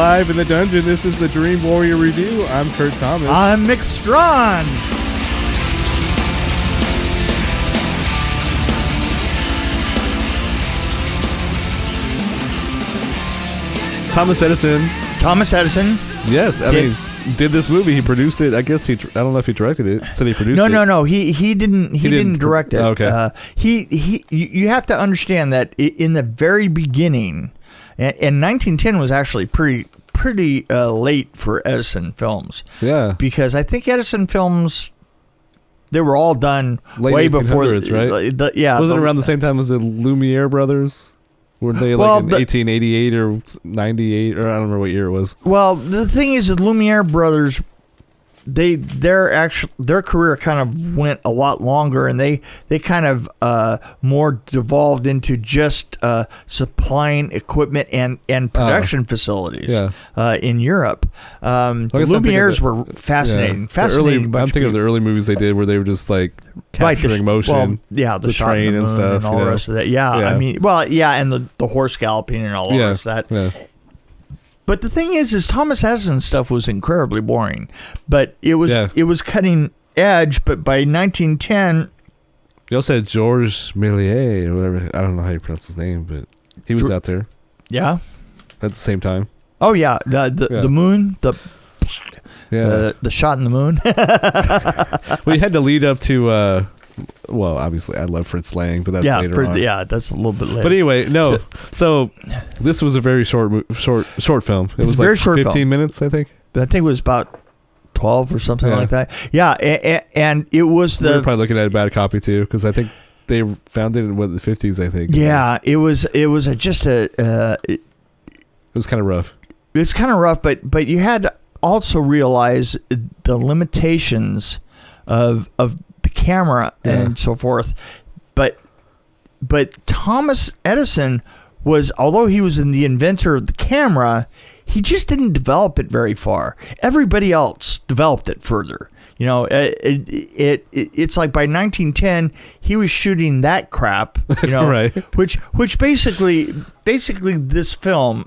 live in the dungeon. This is the Dream Warrior Review. I'm Kurt Thomas. I'm Miq Strawn. Thomas Edison. Yes, I mean, did this movie. He produced it. I guess I don't know if he directed it. Said he produced it. No. He didn't direct it. Okay. You have to understand that in the very beginning, and 1910 was actually pretty late for Edison films. Yeah. Because I think Edison films, they were all done late way before. Right? Yeah. Was it around the same time as the Lumiere brothers? Were they in 1888 or 98, or I don't remember what year it was? Well, the thing is, the Lumiere brothers, their career kind of went a lot longer, and they kind of more devolved into just supplying equipment and production facilities in Europe. The Lumieres were fascinating. I'm thinking of the early movies they did where they were just like capturing motion. The train and stuff, and all the rest of that. I mean, and the horse galloping and all the rest of that. Yeah. But the thing is Thomas Edison's stuff was incredibly boring, but it was cutting edge. But by 1910, you also had Georges Méliès or whatever. I don't know how you pronounce his name, but he was out there. Yeah. At the same time. Oh yeah, the moon, the shot in the moon. We had to lead up to. Well, obviously, I love Fritz Lang, but that's later on. Yeah, that's a little bit later. But anyway, no. So this was a very short film. It was like 15 minutes, I think. I think it was about 12 or something like that. Yeah, and it was we were probably looking at a bad copy too, because I think they found it in the 50s. I think. Yeah, it was just a. It was kind of rough. It's kind of rough, but you had to also realize the limitations of the camera and so forth, but Thomas Edison was, although he was the inventor of the camera, he just didn't develop it very far. Everybody else developed it further. You know, it's like by 1910 he was shooting that crap. You know, right? Which basically this film.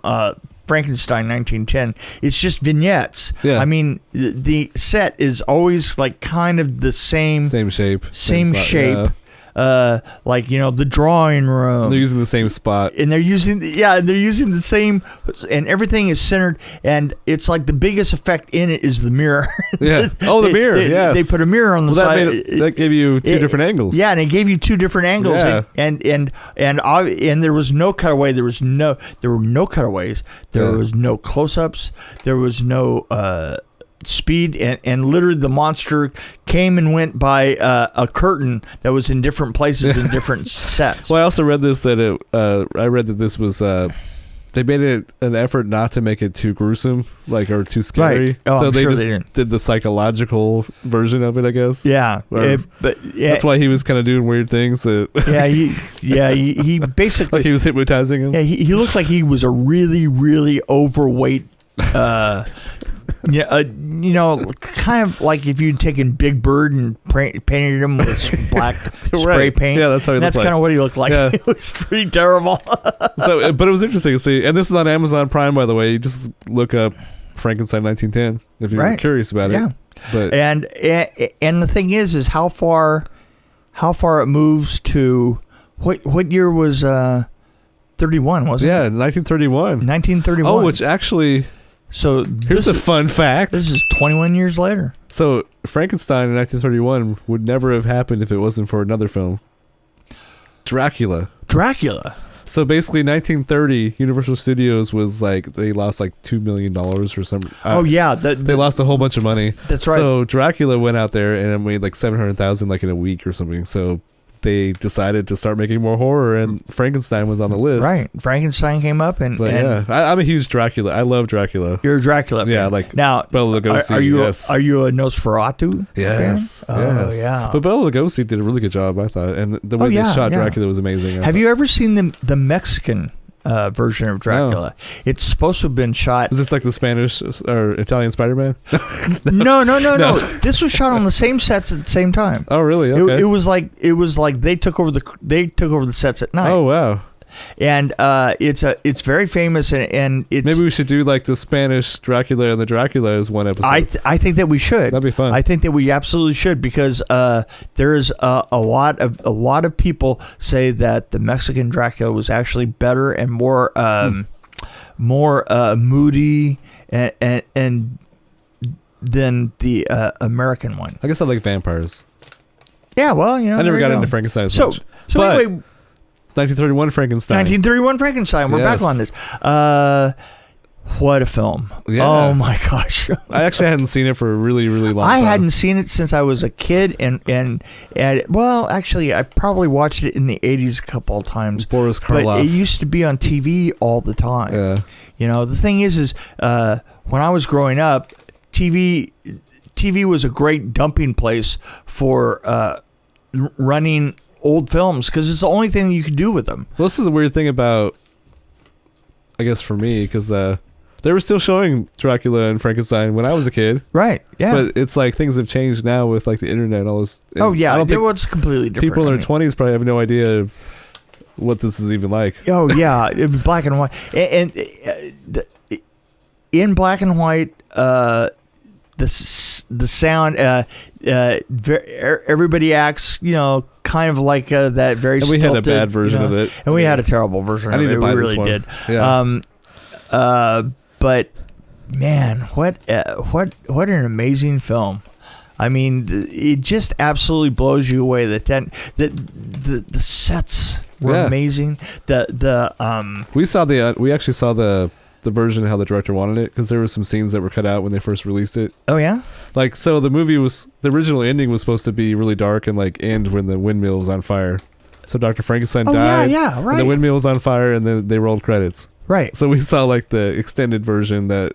Frankenstein 1910, it's just vignettes. Yeah. I mean, the set is always like kind of the same shape. Like, you know, the drawing room. They're using the same spot. And they're using the same, and everything is centered, and it's like the biggest effect in it is the mirror. Yeah. Oh, the mirror. Yeah. They put a mirror on the side. That gave you two different angles. Yeah, and it gave you two different angles. Yeah. And there was no cutaway. There were no cutaways. There was no close-ups. There was no speed, and literally the monster came and went by a curtain that was in different places in different sets. Well, I also read this that this was they made it an effort not to make it too gruesome, or too scary. Right. Oh, so they just did the psychological version of it, I guess. Yeah, that's why he was kind of doing weird things. He basically like he was hypnotizing him. Yeah, he looked like he was a really, really overweight. Kind of like if you'd taken Big Bird and painted him with black spray paint. Yeah, that's how he looked like. That's kind of what he looked like. Yeah. It was pretty terrible. But it was interesting to see. And this is on Amazon Prime, by the way. You just look up Frankenstein 1910 if you're curious about it. Yeah. But and the thing is how far it moves to what year was 31, wasn't it? Yeah, 1931. 1931. Oh, which actually. So here's a fun fact. This is 21 years later. So Frankenstein in 1931 would never have happened if it wasn't for another film. Dracula. So basically 1930 Universal Studios was they lost $2 million or something. They lost a whole bunch of money. That's right. So Dracula went out there and it made $700,000 in a week or something. So they decided to start making more horror, and Frankenstein was on the list. Right, Frankenstein came up, I'm a huge Dracula. I love Dracula. You're a Dracula fan. Yeah, now Bela Lugosi. Are you a Nosferatu? Yes. Fan? Yes. Oh yeah. But Bela Lugosi did a really good job, I thought, and the way they shot Dracula was amazing. Have you ever seen the Mexican version of Dracula? No. It's supposed to have been shot. Is this like the Spanish or Italian Spider-Man? No. This was shot on the same sets at the same time. Oh, really? Okay. It was like they took over the sets at night. Oh, wow. and it's very famous, and it's maybe we should do like the Spanish Dracula and the Dracula as one episode. I think that we should. That'd be fun. I think that we absolutely should, because there's a lot of people say that the Mexican Dracula was actually better and more moody and than the American one. I guess I like vampires. Yeah, well, I never got into Frankenstein so much. So but anyway, 1931 Frankenstein. 1931 Frankenstein. We're back on this. What a film. Yeah. Oh my gosh. I actually hadn't seen it for a really, really long time. I hadn't seen it since I was a kid, and well, actually, I probably watched it in the 80s a couple of times. Boris Karloff. But it used to be on TV all the time. Yeah. The thing is when I was growing up, TV was a great dumping place for running old films, because it's the only thing you could do with them. Well, this is a weird thing about, I guess, for me, because they were still showing Dracula and Frankenstein when I was a kid. Right, yeah. But it's like things have changed now with like the internet and all this. Oh, yeah. I don't think it's completely different. people in their 20s probably have no idea what this is even like. Oh, yeah. Black and white. And in black and white, the sound, everybody acts, kind of like that very and we stilted, had a bad version of it. And we had a terrible version of it. I need to buy we this really one. did. Yeah. But man, what an amazing film. I mean, it just absolutely blows you away. The sets were amazing. We actually saw the version how the director wanted it, because there were some scenes that were cut out when they first released it. Oh yeah? Like, so the original ending was supposed to be really dark and like end when the windmill was on fire. So Dr. Frankenstein died. Yeah, right. And the windmill was on fire, and then they rolled credits. Right. So we saw like the extended version that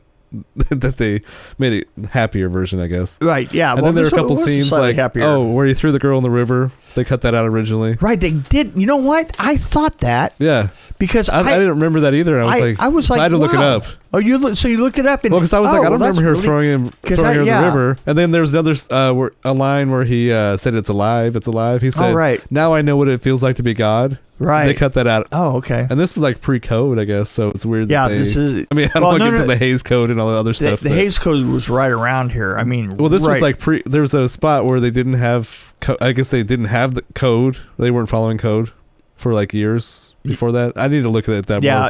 they made a happier version, I guess. Right, yeah. And then there were a couple scenes like, happier. where he threw the girl in the river. They cut that out originally. Right, they did. You know what? I thought that. Yeah. Because I didn't remember that either. I was like, I had to look it up. Oh, so you looked it up? And, because I was like, I don't remember her throwing her in the river. And then there's another a line where he said, "It's alive, it's alive." He said, right. "Now I know what it feels like to be God." Right. They cut that out. Oh, okay. And this is like pre-code, I guess. So it's weird. Yeah, this is. I mean, I don't want to get into the Hays Code and all the other stuff. The Hays Code was right around here. I mean, well, this was like there was a spot where they didn't have. I guess they didn't have the code. They weren't following code for like years before that. I need to look at that more.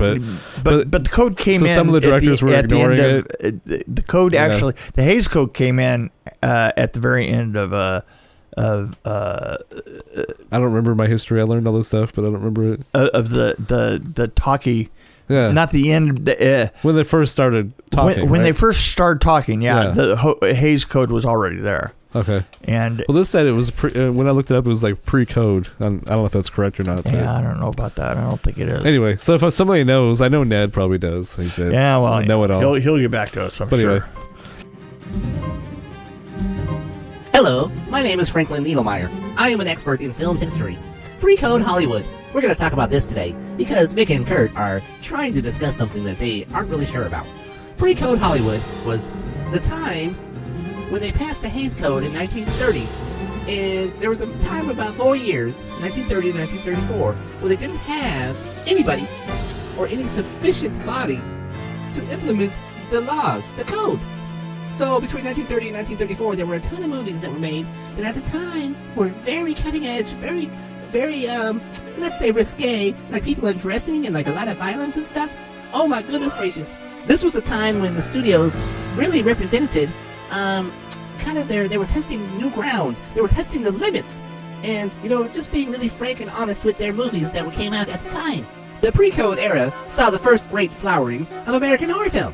But the code came in. So some of the directors were ignoring it. The code actually, the Hays Code came in at the very end of I don't remember my history. I learned all this stuff, but I don't remember it. Of the talkie. Yeah. Not the end. When they first started talking. When they first started talking, the Hays Code was already there. Okay. And well, this said it was when I looked it up, it was like pre-code. I don't know if that's correct or not. Yeah, I don't know about that. I don't think it is. Anyway, so if somebody knows, I know Ned probably does. He said, "Yeah, well, know it all. He'll get back to us. I'm sure." Anyway. Hello, my name is Franklin Needlemeyer. I am an expert in film history. Pre-code Hollywood. We're going to talk about this today because Mick and Kurt are trying to discuss something that they aren't really sure about. Pre-code Hollywood was the time when they passed the Hays Code in 1930, and there was a time of about 4 years, 1930 to 1934, where they didn't have anybody or any sufficient body to implement the laws, the code. So between 1930 and 1934, there were a ton of movies that were made that at the time were very cutting edge, very, let's say risque, like people undressing and like a lot of violence and stuff. Oh my goodness gracious. This was a time when the studios really represented they were testing new ground. They were testing the limits. And, just being really frank and honest with their movies that came out at the time. The pre-code era saw the first great flowering of American horror film,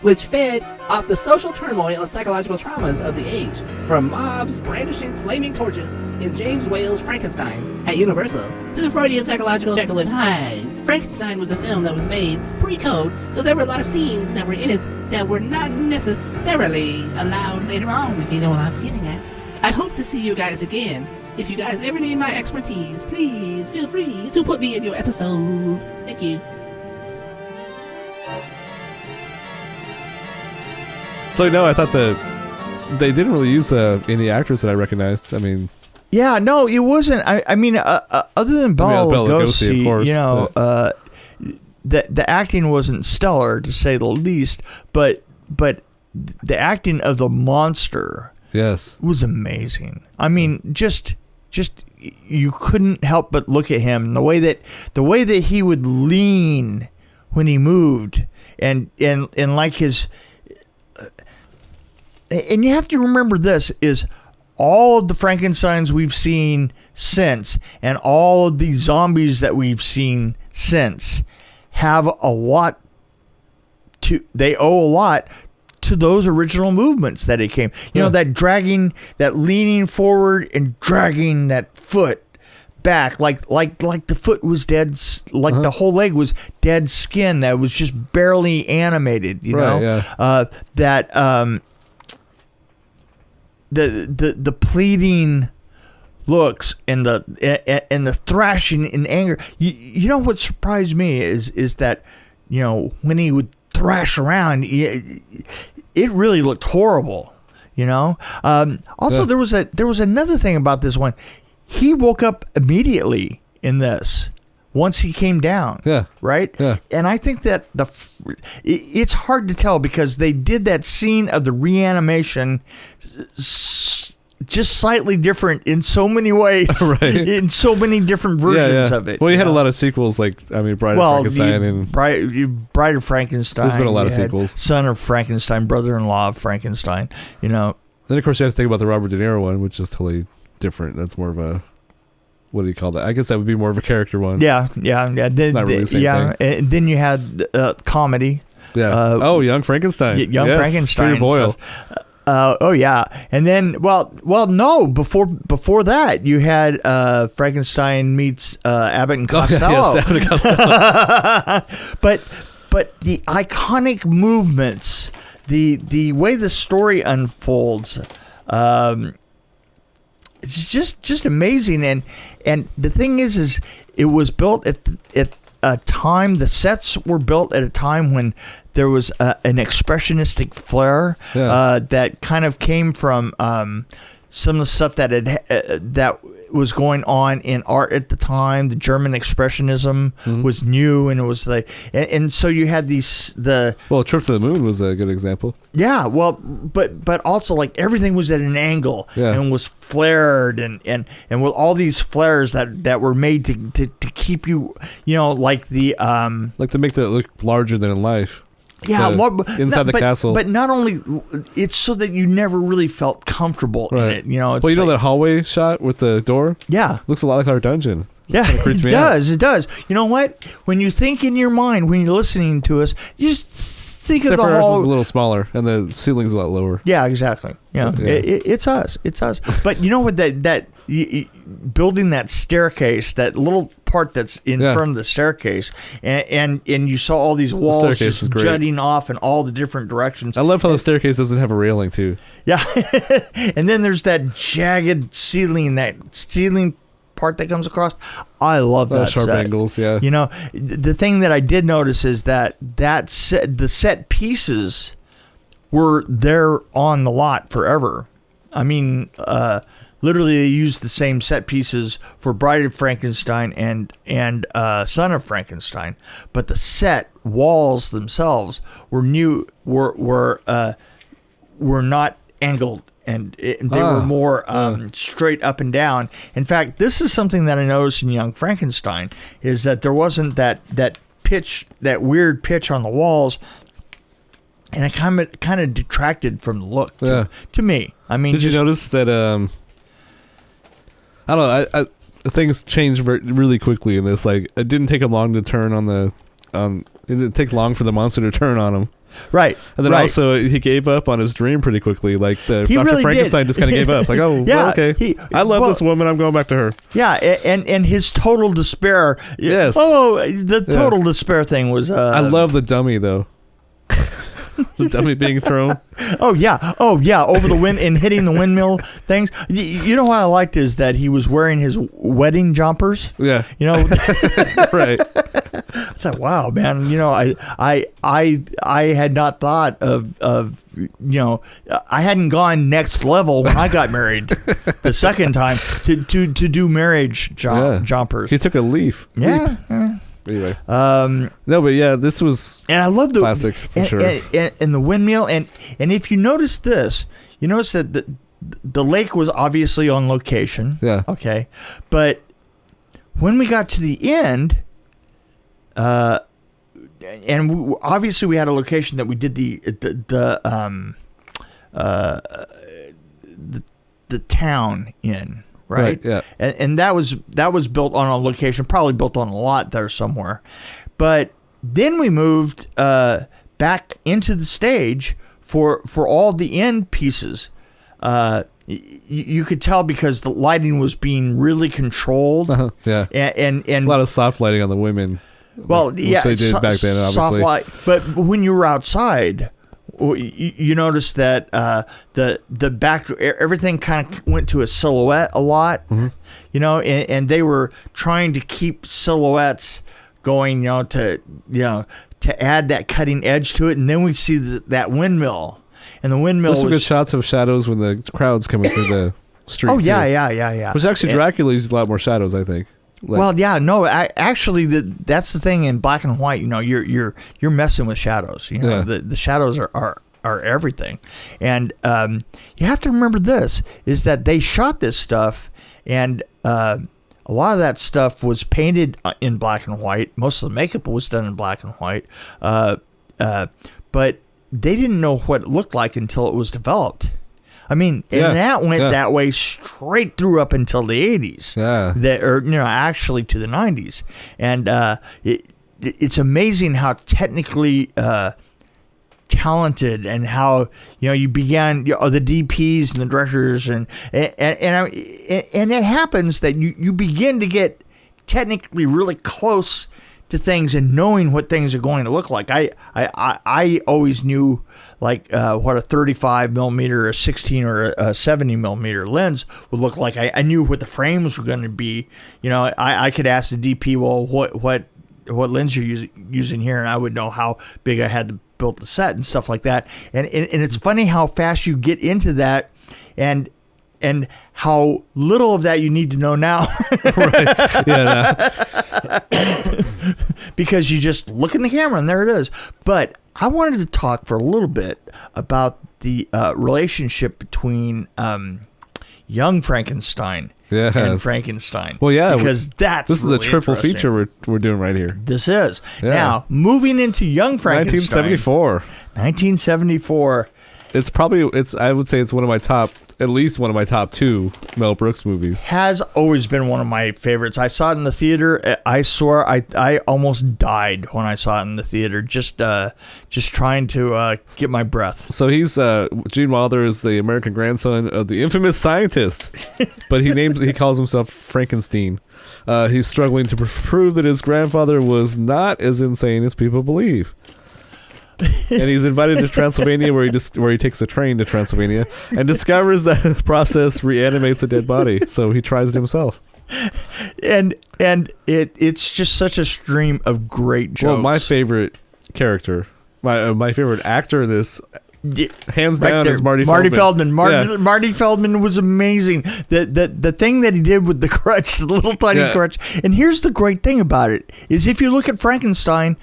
which fed off the social turmoil and psychological traumas of the age, from mobs brandishing flaming torches in James Whale's Frankenstein at Universal to the Freudian psychological Jekyll and Hyde. Frankenstein was a film that was made pre-code, so there were a lot of scenes that were in it that were not necessarily allowed later on, if you know what I'm getting at. I hope to see you guys again. If you guys ever need my expertise, please feel free to put me in your episode. Thank you. So no, I thought that they didn't really use any actors that I recognized. I mean, Yeah, no, it wasn't. I mean, other than Bela Lugosi, of course, you know, the acting wasn't stellar to say the least, but the acting of the monster, was amazing. I mean, just you couldn't help but look at him, the way that he would lean when he moved, and like his, and you have to remember this is. All of the Frankensteins we've seen since, and all of the zombies that we've seen since, have a lot to. They owe a lot to those original movements that it came. You know, that dragging, that leaning forward and dragging that foot back, like the foot was dead, like the whole leg was dead skin that was just barely animated. You know, the pleading looks and the thrashing in anger. You know what surprised me is that, you know, when he would thrash around, it really looked horrible. You know. Also, there was another thing about this one. He woke up immediately in this. Once he came down, right? Yeah. And I think that it's hard to tell because they did that scene of the reanimation just slightly different in so many ways, right? In so many different versions of it. Well, you had a lot of sequels, like Bride of Frankenstein and Bride of Frankenstein. There's been a lot of sequels. Son of Frankenstein, brother-in-law of Frankenstein. You know. Then of course you have to think about the Robert De Niro one, which is totally different. That's more of a. What do you call that? I guess that would be more of a character one. Yeah. It's not really the same thing. And then you had comedy. Yeah. Young Frankenstein. Young Frankenstein. Peter Boyle. And then, no, before that, you had Frankenstein meets Abbott and Costello. Yes, Abbott and Costello. But the iconic movements, the way the story unfolds, it's just amazing, and the thing is it was built at a time. The sets were built at a time when there was an expressionistic flair that kind of came from some of the stuff that was going on in art at the time. The German expressionism was new, and it was like, and so you had Trip to the Moon was a good example. Yeah, well, but also like everything was at an angle and was flared and with all these flares that were made to keep you, you know, like the like to make that look larger than in life. Yeah, inside the castle. But not only, it's so that you never really felt comfortable in it. You know, you know that hallway shot with the door? Yeah. Looks a lot like our dungeon. Yeah, it does. You know what? When you think in your mind, when you're listening to us, you just think Except of the for hall. ours is a little smaller, and the ceiling's a lot lower. Yeah, exactly. Yeah, it's us. But you know what? Building that staircase, that little part that's in front of the staircase, and you saw all these walls just jutting off in all the different directions. I love how the staircase doesn't have a railing too. Yeah, and then there's that jagged ceiling, part that comes across. I love that sharp angles. Yeah, you know, the thing that I did notice is that the set pieces were there on the lot forever. I mean, literally they used the same set pieces for Bride of Frankenstein and Son of Frankenstein, but the set walls themselves were not angled. And they were more straight up and down. In fact, this is something that I noticed in Young Frankenstein, is that there wasn't that pitch, that weird pitch on the walls, and it kind of detracted from the look to me. I mean, did you notice that? I don't know. Things changed really quickly in this. Like, it didn't take him long to turn it didn't take long for the monster to turn on him. Right. And then also he gave up on his dream pretty quickly. Like Dr. Really Frankenstein just kind of gave up. Like, okay. I love this woman. I'm going back to her. Yeah. And his total despair. Yes. The total despair thing was. I love the dummy though. The dummy being thrown. Oh yeah. Over the wind and hitting the windmill things. You know what I liked is that he was wearing his wedding jumpers. Yeah. You know. Right. thought, wow, man, I had not thought of I hadn't gone next level when I got married the second time to do marriage jumpers. He took a leaf. Yeah. Anyway, no, but yeah, this was and I love the classic for sure. And the windmill, and if you notice this, you notice that the lake was obviously on location. Yeah. Okay, but when we got to the end, obviously we had a location that we did the town in. Right. Yeah. And that was built on a location, probably built on a lot there somewhere. But then we moved back into the stage for all the end pieces. You could tell because the lighting was being really controlled. Yeah. And a lot of soft lighting on the women. Well, which they did back then, obviously. Soft light. But when you were outside, you noticed that the back, everything kind of went to a silhouette a lot, and they were trying to keep silhouettes going, to add that cutting edge to it. And then we see that windmill, and the windmill There's some good shots of shadows when the crowd's coming through the street. Oh yeah. Which actually Dracula uses a lot more shadows, I think. Actually, that's the thing in black and white. You're messing with shadows. The shadows are everything, and you have to remember this is that they shot this stuff, and a lot of that stuff was painted in black and white. Most of the makeup was done in black and white, but they didn't know what it looked like until it was developed. I mean, and that went that way straight through up until the 80s. Yeah. Actually to the 90s. And it's amazing how technically talented and how, you began, the DPs and the directors and it happens that you begin to get technically really close to things and knowing what things are going to look like. I always knew what a 35 millimeter, a 16 or a 70 millimeter lens would look like. I knew what the frames were going to be. I could ask the DP, well, what lens you're using here, and I would know how big I had to build the set and stuff like that. And it's funny how fast you get into that, and how little of that you need to know now. Right. Yeah. Because you just look in the camera and there it is. But I wanted to talk for a little bit about the relationship between young Frankenstein and Frankenstein. Well, yeah. Because this is a triple feature we're doing right here. This is. Yeah. Now, moving into young Frankenstein. 1974. I would say it's at least one of my top two Mel Brooks movies. Has always been one of my favorites. I saw it in the theater. I swore I almost died when I saw it in the theater, just trying to get my breath. So he's Gene Wilder is the American grandson of the infamous scientist, but he calls himself Frankenstein. He's struggling to prove that his grandfather was not as insane as people believe. And he's invited to Transylvania, where he takes a train to Transylvania and discovers that the process reanimates a dead body. So he tries it himself. And it's just such a stream of great jokes. Well, my favorite character, my favorite actor in this, hands down, is Marty Feldman. Marty Feldman was amazing. The thing that he did with the crutch, the little tiny crutch. And here's the great thing about it is if you look at Frankenstein,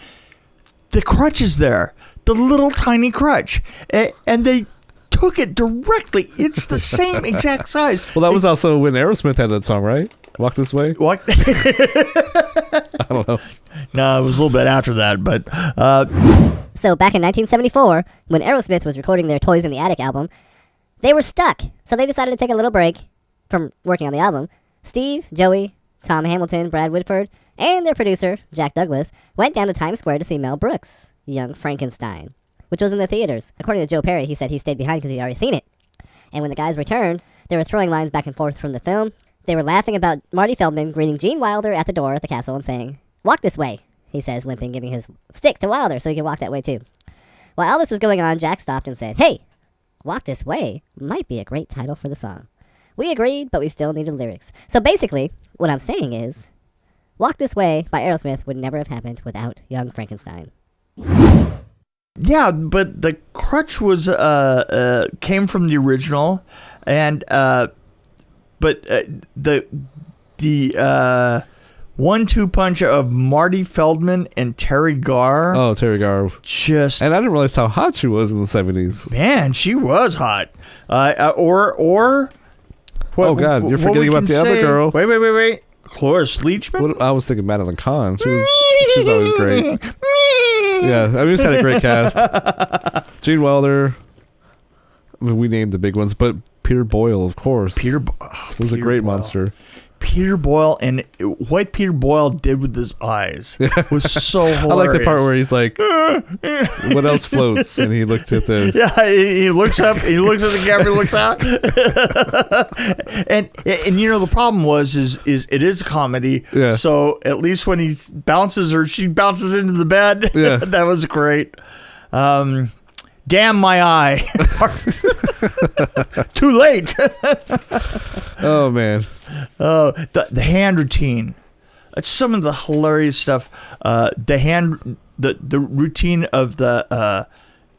the crutch is there. The little tiny crutch. And they took it directly. It's the same exact size. Well, that was also when Aerosmith had that song, right? Walk This Way? What? I don't know. No, it was a little bit after that, but... So back in 1974, when Aerosmith was recording their Toys in the Attic album, they were stuck. So they decided to take a little break from working on the album. Steve, Joey, Tom Hamilton, Brad Whitford, and their producer, Jack Douglas, went down to Times Square to see Mel Brooks' Young Frankenstein, which was in the theaters. According to Joe Perry, he said he stayed behind because he'd already seen it. And when the guys returned, they were throwing lines back and forth from the film. They were laughing about Marty Feldman greeting Gene Wilder at the door at the castle and saying, "Walk this way," he says, limping, giving his stick to Wilder so he could walk that way too. While all this was going on, Jack stopped and said, "Hey, Walk This Way might be a great title for the song." We agreed, but we still needed lyrics. So basically, what I'm saying is, Walk This Way by Aerosmith would never have happened without young Frankenstein. Yeah, but the crutch was came from the original, and but the 1-2 punch of Marty Feldman and Terry Garr. Oh, Terry Garr. Just, and I didn't realize how hot she was in the 70s. Man, she was hot. Or oh God, you're forgetting about the other girl. Wait. Cloris Leachman? I was thinking Madeline Kahn. She was always great. Yeah, I mean, we just had a great cast. Gene Wilder. I mean, we named the big ones, but Peter Boyle, of course. Was a great monster. Peter Boyle, and what Peter Boyle did with his eyes was so hilarious. I like the part where he's like, what else floats? And he looked at the... Yeah, he looks up, he looks at the camera, looks out. and you know, the problem is it is a comedy. Yeah. So at least when he bounces or she bounces into the bed, yeah. That was great. Damn my eye. Too late. Oh, man. Oh, the hand routine. It's some of the hilarious stuff. The routine of the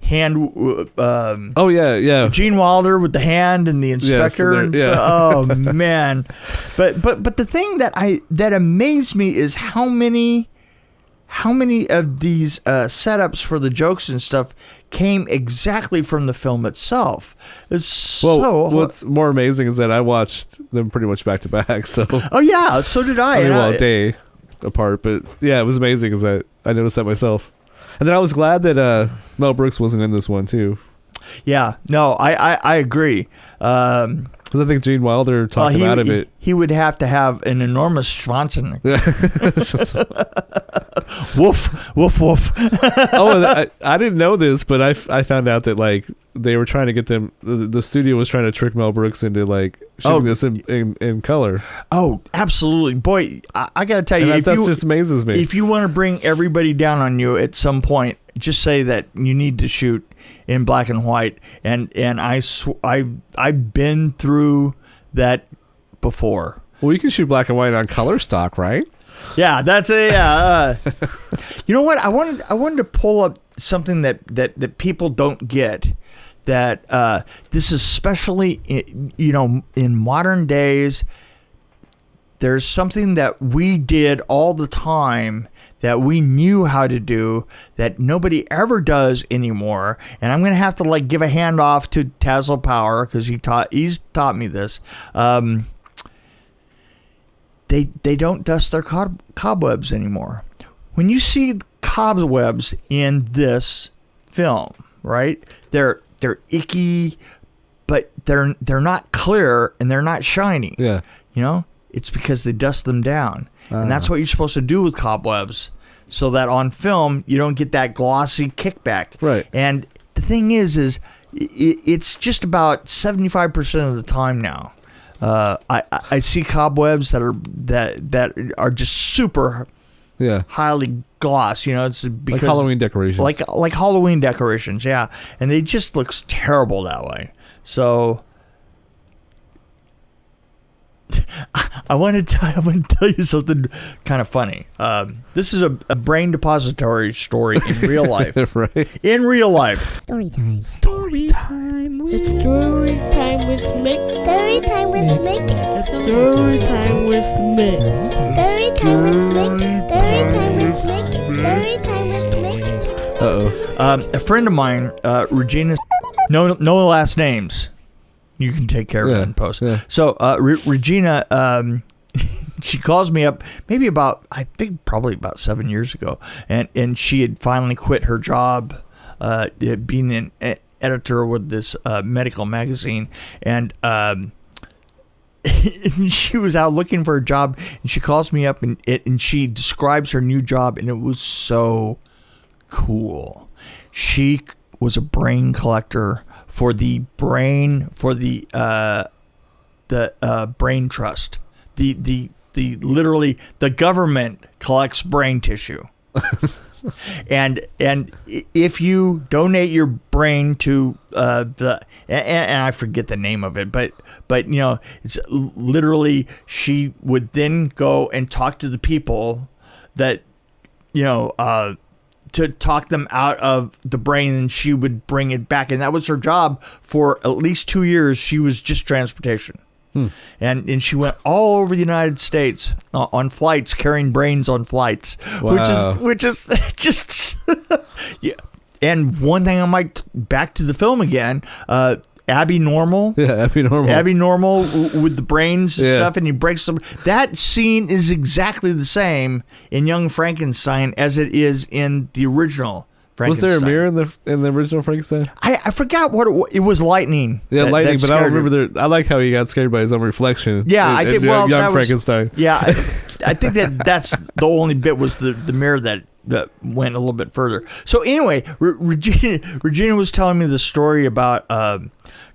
hand. Oh yeah. Gene Wilder with the hand and the inspector. Oh man, but the thing that amazed me is how many of these setups for the jokes and stuff came exactly from the film itself. What's more amazing is that I watched them pretty much back to back. So oh yeah, so did I. A day apart, but yeah, it was amazing because I noticed that myself. And then I was glad that Mel Brooks wasn't in this one too. Yeah, no, I agree. Because I think Gene Wilder talked him out of it. He would have to have an enormous Schwanzen. Woof, woof, woof. I didn't know this, but I found out that like they were trying to get them. The studio was trying to trick Mel Brooks into like shooting this in color. Oh, absolutely, boy! I gotta tell you, that just amazes me. If you want to bring everybody down on you at some point, just say that you need to shoot in black and white, and I've been through that before. Well, you can shoot black and white on color stock, right? Yeah, that's a. You know what? I wanted to pull up something that people don't get. That this is especially in modern days. There's something that we did all the time that we knew how to do that nobody ever does anymore. And I'm going to have to like give a hand off to Tassel Power because he's taught me this. They don't dust their cobwebs anymore. When you see cobwebs in this film, right? They're icky, but they're not clear and they're not shiny. Yeah. You know? It's because they dust them down. And that's what you're supposed to do with cobwebs so that on film you don't get that glossy kickback. Right. And the thing is it's just about 75% of the time now. I see cobwebs that are just super highly gloss. You know, it's because like Halloween decorations. Like Halloween decorations, yeah. And they just looks terrible that way. So I want to tell you something kind of funny. This is a brain depository story in real life. Right. In real life. Story time. Story time with Story Time with Miq. Story time with Miq. Story Time with Miq. Story time with Miq. Story time with Miq. Story time with Miq. Uh-oh. A friend of mine, Regina, no last names. You can take care of it in post. Yeah. So Regina, she calls me up probably about 7 years ago, and she had finally quit her job, being an editor with this medical magazine, and she was out looking for a job, and she calls me up and she describes her new job, and it was so cool. She was a brain collector for the brain trust. The literally the government collects brain tissue. and if you donate your brain to and I forget the name of it, but it's literally, she would then go and talk to the people that to talk them out of the brain, and she would bring it back, and that was her job for at least 2 years. She was just transportation. And she went all over the United States on flights, carrying brains on flights. Wow. which is just yeah. And one thing I might back to the film again, Abby Normal. Yeah, Abby Normal. Abby Normal with the brains and stuff, and he breaks them. That scene is exactly the same in Young Frankenstein as it is in the original Was there a mirror in the original Frankenstein? I forgot what it was. Lightning. Yeah, lightning. But I don't remember. I like how he got scared by his own reflection. Yeah, I think. Well, Young Frankenstein. Yeah, I think that's the only bit was the mirror that went a little bit further. So anyway, Regina was telling me the story about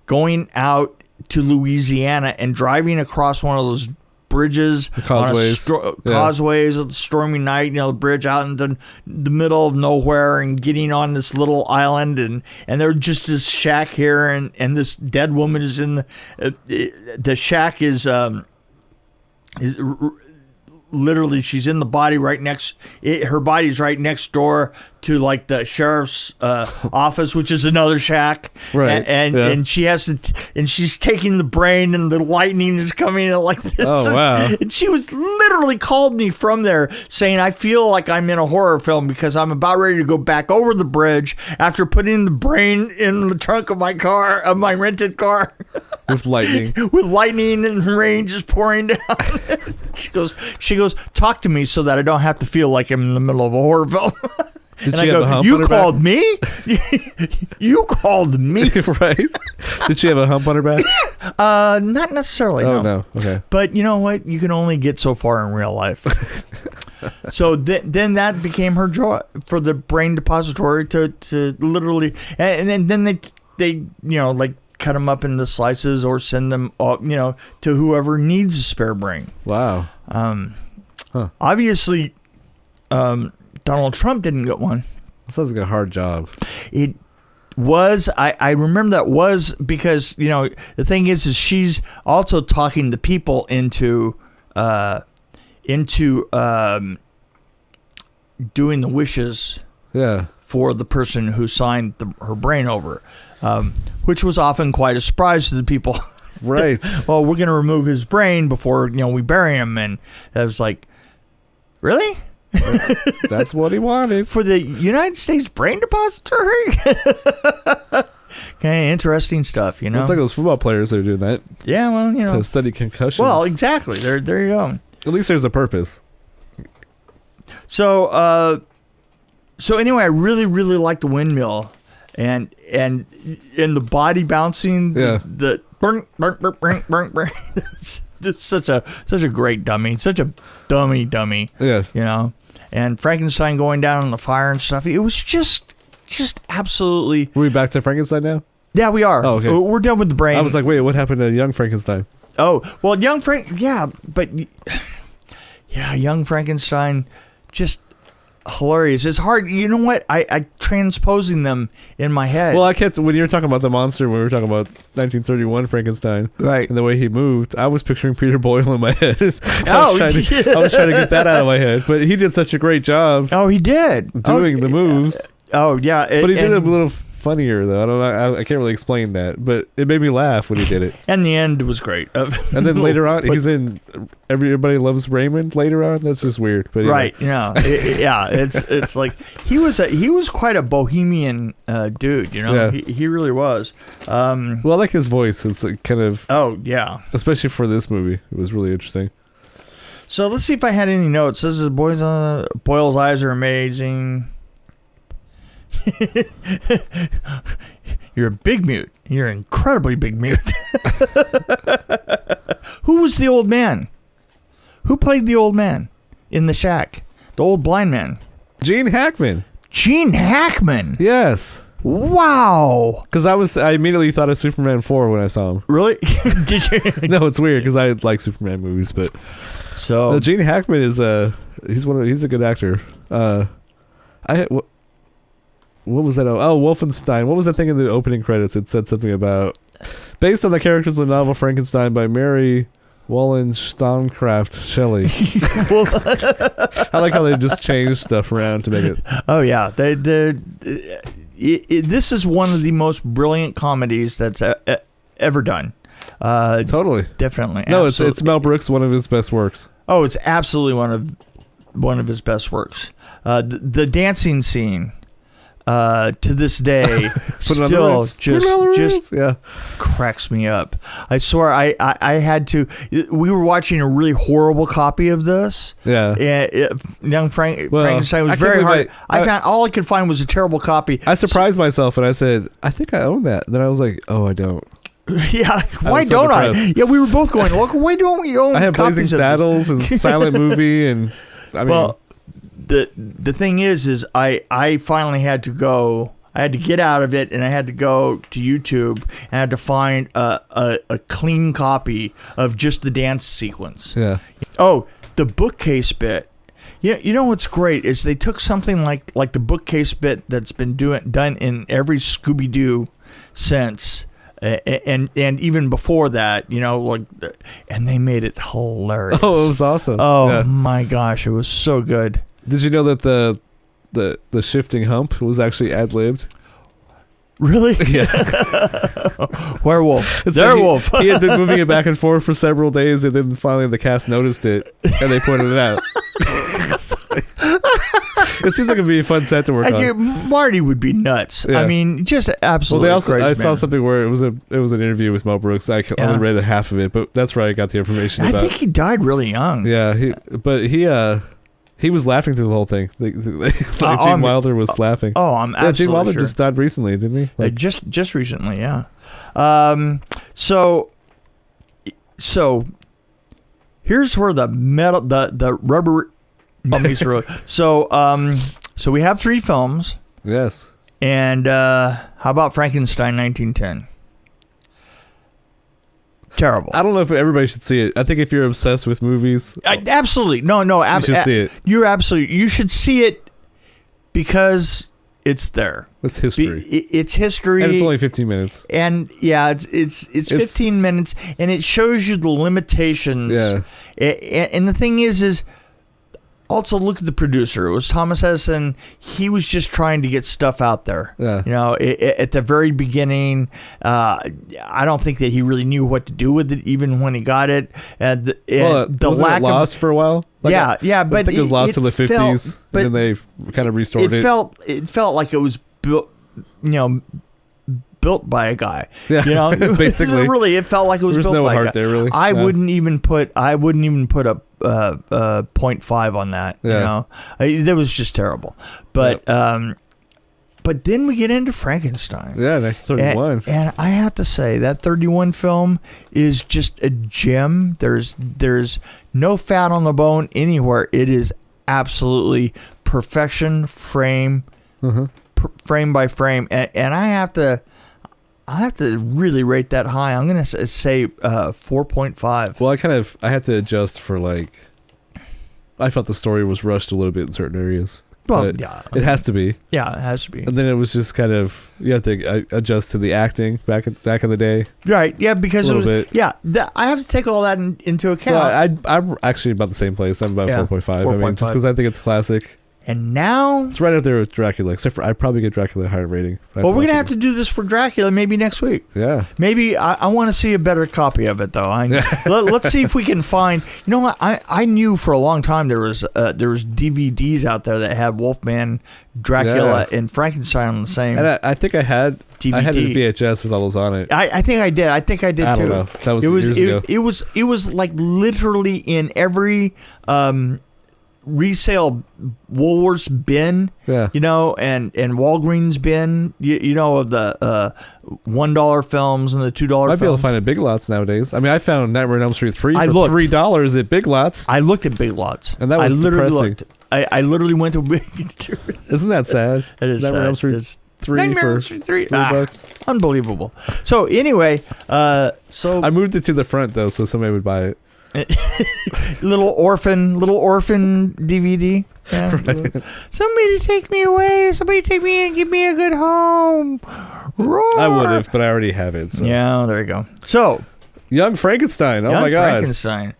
going out to Louisiana and driving across one of those bridges, causeways, causeways of the stormy night, the bridge out in the middle of nowhere, and getting on this little island, and there's just this shack here, and this dead woman is in the shack is literally, she's in the body right next. Her body's right next door to like the sheriff's office, which is another shack. Right. And she has to, and she's taking the brain, and the lightning is coming in like this. Oh wow! And she was literally called me from there saying, I feel like I'm in a horror film because I'm about ready to go back over the bridge after putting the brain in the trunk of my car, of my rented car. With lightning. With lightning and rain just pouring down. She goes, talk to me so that I don't have to feel like I'm in the middle of a horror film. Did she have a hump on her back? You called me? You called me. Right. Did she have a hump on her back? Not necessarily, no. Okay. But you know what? You can only get so far in real life. So then that became her joy for the brain depository to literally, and then they like cut them up into slices or send them to whoever needs a spare brain. Wow. Obviously, Donald Trump didn't get one. That sounds like a hard job. It was. I remember that was because the thing is she's also talking the people into doing the wishes. Yeah. For the person who signed her brain over, which was often quite a surprise to the people. Right. Well, we're going to remove his brain before we bury him, and I was like, really? That's what he wanted for the United States Brain Depository. Okay, interesting stuff. It's like those football players that are doing that. Yeah, well, to study concussions. Well, exactly. There you go. At least there's a purpose. So anyway, I really, really like the windmill, and the body bouncing. Yeah. The burn. It's such a great dummy. Such a dummy. Yeah. And Frankenstein going down in the fire and stuff. It was just absolutely. Are we back to Frankenstein now? Yeah, we are. Oh, okay. We're done with the brain. I was like, wait, what happened to Young Frankenstein? Oh, well, Young Frankenstein, just hilarious. It's hard. You know what? I transposing them in my head. Well, I kept, when you were talking about the monster, when we were talking about 1931 Frankenstein, right, and the way he moved, I was picturing Peter Boyle in my head. I was trying to get that out of my head, but he did such a great job. Oh, he did doing the moves. Oh yeah, but he did it a little funnier though. I don't know. I can't really explain that, but it made me laugh when he did it. And the end was great. And then later on, he's in Everybody Loves Raymond. Later on, that's just weird. But right, it's like he was quite a bohemian dude. Yeah. He really was. Well, I like his voice. It's like kind of especially for this movie, it was really interesting. So let's see if I had any notes. This is Boyle's eyes are amazing. You're a big mute. You're an incredibly big mute. Who was the old man? Who played the old man in the shack? The old blind man. Gene Hackman. Gene Hackman. Yes. Wow. Because I immediately thought of Superman 4 when I saw him. Really? Did you? No, it's weird because I like Superman movies, but so Gene Hackman is he's a good actor. What was that? Oh, Wolfenstein. What was that thing in the opening credits? It said something about based on the characters of the novel Frankenstein by Mary Wollstonecraft Shelley. I like how they just changed stuff around to make it. Oh yeah, this is one of the most brilliant comedies that's ever done. Totally, definitely. No, it's Mel Brooks, one of his best works. Oh, it's absolutely one of his best works. The dancing scene. To this day, still just cracks me up. I swear, I had to. We were watching a really horrible copy of this. Yeah, young Frankenstein was very hard. I found all I could find was a terrible copy. I surprised myself and I said, I think I own that. And then I was like, oh, I don't. Yeah, why don't I? Yeah, we were both going, look, why don't we own? I have Blazing Saddles and Silent Movie, and I mean. Well, the thing is I finally had to go. I had to get out of it, and I had to go to YouTube, and I had to find a clean copy of just the dance sequence. Yeah. Oh, the bookcase bit. Yeah, you know what's great is they took something like the bookcase bit that's been done in every Scooby-Doo since. And even before that, and they made it hilarious. Oh, it was awesome. Oh my gosh, it was so good. Did you know that the shifting hump was actually ad-libbed? Really? Yeah. Werewolf. Werewolf. He had been moving it back and forth for several days, and then finally the cast noticed it, and they pointed it out. It seems like it'd be a fun set to work on. Marty would be nuts. Yeah. I mean, just absolutely. Well, crazy, I saw something where it was an interview with Mel Brooks. I only read half of it, but that's where I got the information about. I think he died really young. Yeah, he was laughing through the whole thing. Gene Wilder was laughing. Oh, I'm absolutely Gene Wilder sure. just died recently, didn't he? Just recently, yeah. So here's where the rubber meets the road. So we have 3 films. Yes. And how about Frankenstein 1910? Terrible. I don't know if everybody should see it. I think if you're obsessed with movies, absolutely no, you should see it. You should see it because it's there. It's history. It's history, and it's only 15 minutes. And yeah, it's 15 minutes, and it shows you the limitations. Yeah. And the thing is. Also, look at the producer. It was Thomas Edison. He was just trying to get stuff out there. Yeah. At the very beginning, I don't think that he really knew what to do with it, even when he got it. Wasn't it lost for a while? But I think it was lost in the 50s, and then they kind of restored it. It felt like it was built, built by a guy. Yeah. Basically. Really, it felt like it was built no by a guy. heart there, really. I wouldn't even put a 0.5 on that. Yeah. That was just terrible. But but then we get into Frankenstein. Yeah, 1931. And I have to say that 31 film is just a gem. There's no fat on the bone anywhere. It is absolutely perfection, frame by frame, and I have to really rate that high. I'm gonna say 4.5. Well, I had to adjust for I felt the story was rushed a little bit in certain areas. Well, yeah, it has to be. Yeah, it has to be. And then it was just kind of you have to adjust to the acting back in the day. Right. Yeah, because a little bit. Yeah, I have to take all that into account. So I'm actually about the same place. I'm about 4.5. I mean, just because I think it's classic. And now it's right up there with Dracula, except for I'd probably get Dracula a higher rating. Well, we're gonna have to do this for Dracula maybe next week. Yeah. Maybe I want to see a better copy of it though. Let's see if we can find. You know what? I knew for a long time there was DVDs out there that had Wolfman, Dracula, and Frankenstein on the same. And I think I had DVD. I had a VHS with all those on it. I think I did. I think I did too. I don't know. That was years ago. It was like literally in every resale Woolworths bin, and Walgreens bin, of the $1 films and the $2 films. Might be able to find it at Big Lots nowadays. I mean, I found Nightmare on Elm Street 3 for $3 at Big Lots. I looked at Big Lots. And that was depressing. I literally went to Big Isn't that sad? That is Nightmare on Elm Street 3 for $3. Unbelievable. So anyway, I moved it to the front though, so somebody would buy it. little orphan DVD. Yeah. Right. Somebody take me away. Somebody take me and give me a good home. Roar. I would have, but I already have it. So. Yeah, there you go. So, Young Frankenstein. Oh my God. Frankenstein.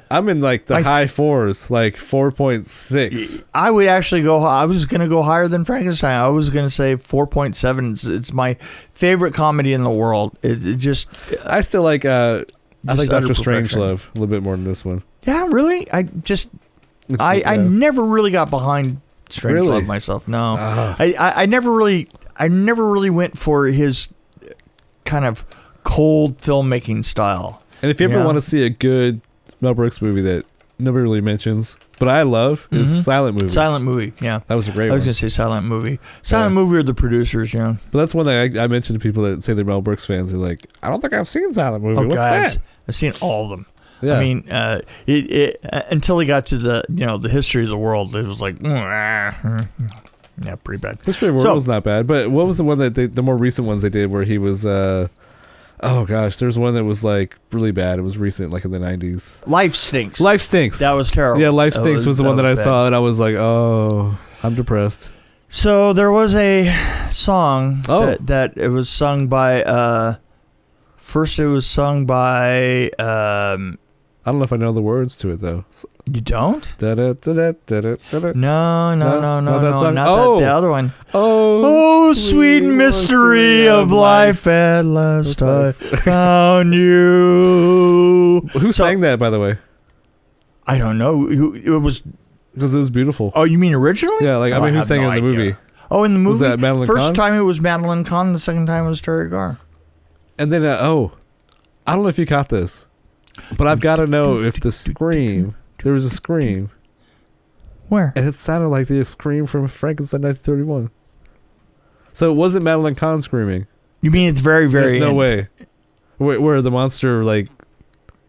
I'm in like the high fours, like 4.6. I would actually go. I was going to go higher than Frankenstein. I was going to say 4.7. It's my favorite comedy in the world. It just. I still like. I like Dr. Strangelove a little bit more than this one. Yeah, really. I never really got behind Strangelove myself. No, I never really went for his kind of cold filmmaking style. And if you ever want to see a good Mel Brooks movie that nobody really mentions, but I love, is Silent Movie. Silent Movie, yeah. That was a great one. I was going to say Silent Movie. Silent Movie are the producers, yeah. But that's one thing I mentioned to people that say they're Mel Brooks fans. They're like, I don't think I've seen Silent Movie. What's that? I've seen all of them. Yeah. I mean, until he got to the history of the world, it was like, yeah, pretty bad. History of the world was not bad, but what was the one that the more recent ones they did where he was, oh gosh, there's one that was like really bad. It was recent, like in the 90s. Life Stinks. Life Stinks. That was terrible. Yeah, Life Stinks was the one that I saw, and I was like, oh, I'm depressed. So there was a song that it was sung by. First, it was sung by. I don't know if I know the words to it though. You don't? No. That song. Not the other one. Oh, sweet mystery of life, at last I found you. Who sang that, by the way? I don't know. It was because it was beautiful. Oh, you mean originally? Yeah, like who sang it in the movie? Oh, in the movie. Was that Madeline Kahn? First time it was Madeline Kahn. The second time it was Terry Garr. And then I don't know if you caught this, but I've got to know if the scream. There was a scream. Where? And it sounded like the scream from Frankenstein 1931. So it wasn't Madeline Kahn screaming. You mean it's very, very... There's no way. Where the monster, like,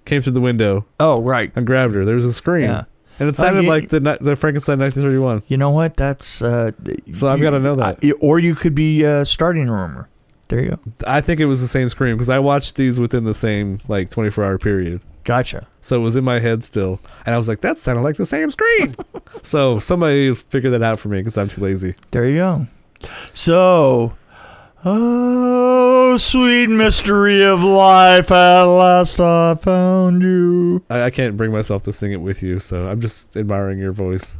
came through the window. Oh, right. And grabbed her. There was a scream. Yeah. And it sounded like the Frankenstein 1931. You know what? That's... so I've got to know that. Or you could be starting a rumor. There you go. I think it was the same scream because I watched these within the same, like, 24-hour period. Gotcha. So it was in my head still. And I was like, that sounded like the same scream. So somebody figured that out for me because I'm too lazy. There you go. So, oh, sweet mystery of life, at last I found you. I can't bring myself to sing it with you, so I'm just admiring your voice.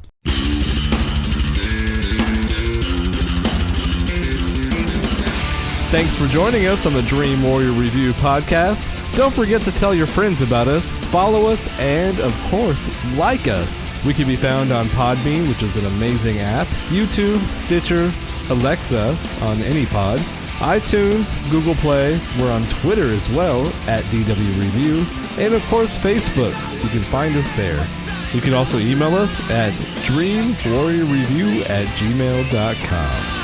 Thanks for joining us on the Dream Warrior Review podcast. Don't forget to tell your friends about us, follow us, and, of course, like us. We can be found on Podbean, which is an amazing app, YouTube, Stitcher, Alexa on any pod, iTunes, Google Play. We're on Twitter as well, at DW Review, and, of course, Facebook. You can find us there. You can also email us at dreamwarriorreview@gmail.com.